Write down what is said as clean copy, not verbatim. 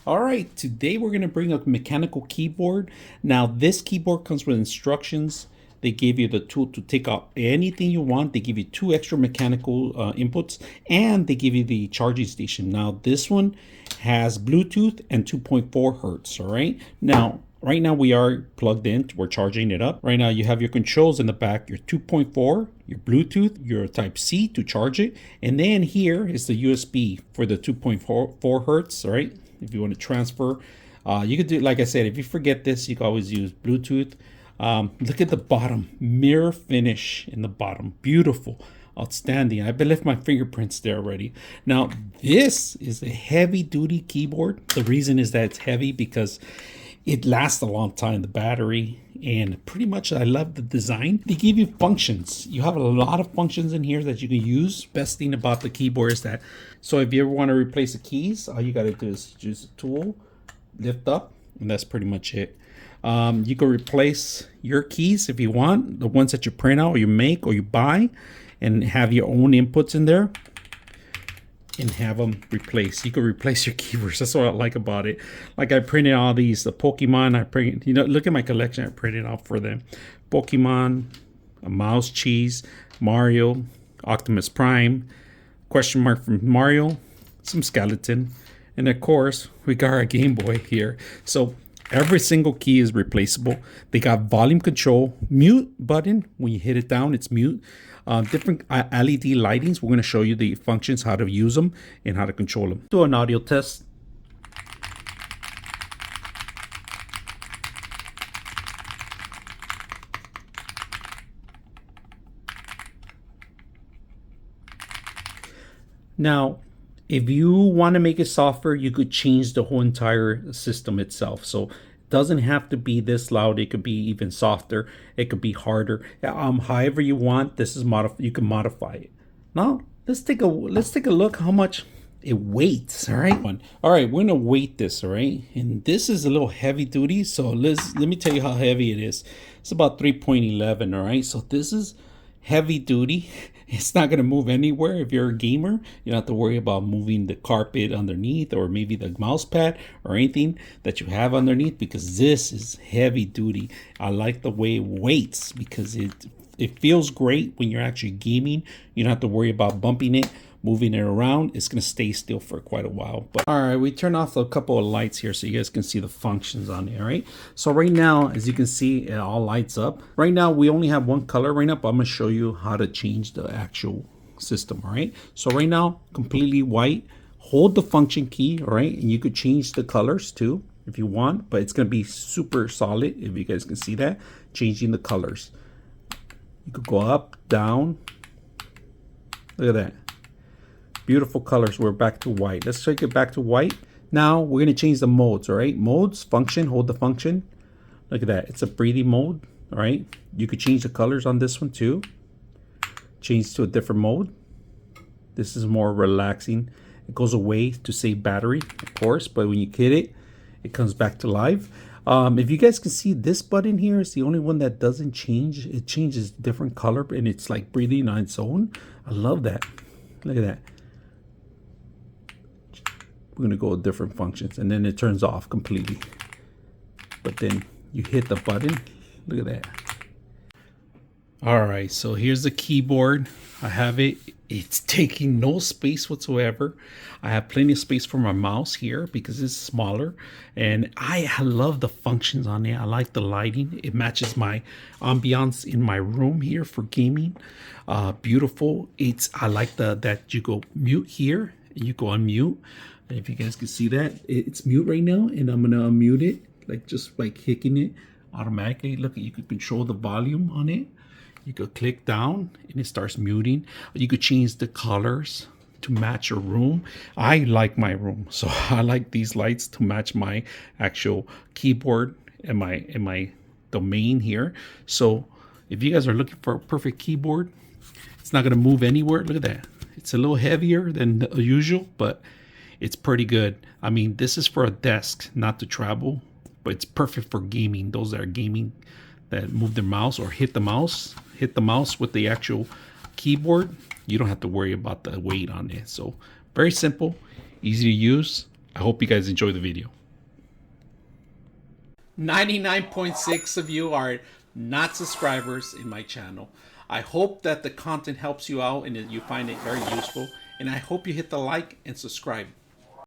All right, today we're going to bring a mechanical keyboard. Now this keyboard comes with instructions. They give you the tool to take out anything you want. They give you 2 extra mechanical inputs, and they give you the charging station. Now this one has Bluetooth and 2.4 hertz. All right. Now, right now we are plugged in. We're charging it up. Right now you have your controls in the back, your 2.4, your Bluetooth, your Type-C to charge it. And then here is the USB for the 2.4 hertz. All right. If you want to transfer, you could do, like I said, if you forget this, you can always use Bluetooth. Look at the bottom, mirror finish in the bottom. Beautiful, outstanding. I left my fingerprints there already. Now, this is a heavy duty keyboard. The reason is that it's heavy because it lasts a long time, the battery, and pretty much I love the design. They give you functions. You have a lot of functions in here that you can use. Best thing about the keyboard is that, so if you ever want to replace the keys, all you got to do is use a tool, lift up, and that's pretty much it. You can replace your keys if you want, the ones that you print out or you make or you buy, and have your own inputs in there and have them replaced. You can replace your keyboards. That's what I like about it. Like I printed all these, the Pokemon, I print, you know, look at my collection. I printed out for them. Pokemon, a mouse, cheese, Mario, Optimus Prime, question mark from Mario, some skeleton, and of course we got our Game Boy here. So every single key is replaceable. They got volume control, mute button. When you hit it down, it's mute. Different LED lightings. We're going to show you the functions, how to use them, and how to control them. Do an audio test. Now, if you want to make it softer, you could change the whole entire system itself. So it doesn't have to be this loud. It could be even softer. It could be harder. However you want. This is you can modify it. Now let's take a look how much it weighs. All right. All right, we're gonna weight this. All right, and this is a little heavy duty. So let me tell you how heavy it is. It's about 3.11. All right, so this is heavy duty. It's not going to move anywhere. If you're a gamer, you don't have to worry about moving the carpet underneath or maybe the mouse pad or anything that you have underneath, because this is heavy duty. I like the way it weights because it feels great when you're actually gaming. You don't have to worry about bumping it, moving it around. It's going to stay still for quite a while. But all right, we turn off a couple of lights here so you guys can see the functions on it. All right, so right now, as you can see, it all lights up. Right now we only have one color right now, but I'm going to show you how to change the actual system. All right, so right now completely white. Hold the function key. All right, and you could change the colors too if you want, but it's going to be super solid. If you guys can see that, changing the colors, you could go up, down. Look at that. Beautiful colors. We're back to white. Let's take it back to white. Now we're going to change the modes. All right, modes, function, hold the function. Look at that. It's a breathing mode. All right, you could change the colors on this one too. Change to a different mode. This is more relaxing. It goes away to save battery, of course, but when you hit it, it comes back to life. If you guys can see, this button here is the only one that doesn't change. It changes different color and it's like breathing on its own. I love that. Look at that. We're going to go with different functions, and then it turns off completely. But then you hit the button. Look at that. All right, so here's the keyboard. I have it. It's taking no space whatsoever. I have plenty of space for my mouse here because it's smaller, and I love the functions on it. I like the lighting. It matches my ambiance in my room here for gaming. Beautiful. I like that you go mute here and you go unmute. If you guys can see that, it's mute right now, and I'm gonna unmute it, like just like hitting it automatically. Look, you could control the volume on it. You could click down and it starts muting. You could change the colors to match your room. I like my room, so I like these lights to match my actual keyboard and my domain here. So if you guys are looking for a perfect keyboard, it's not gonna move anywhere. Look at that. It's a little heavier than usual, but it's pretty good. I mean, this is for a desk, not to travel, but it's perfect for gaming. Those that are gaming that move their mouse or hit the mouse with the actual keyboard. You don't have to worry about the weight on it. So very simple, easy to use. I hope you guys enjoy the video. 99.6 of you are not subscribers in my channel. I hope that the content helps you out and that you find it very useful. And I hope you hit the like and subscribe.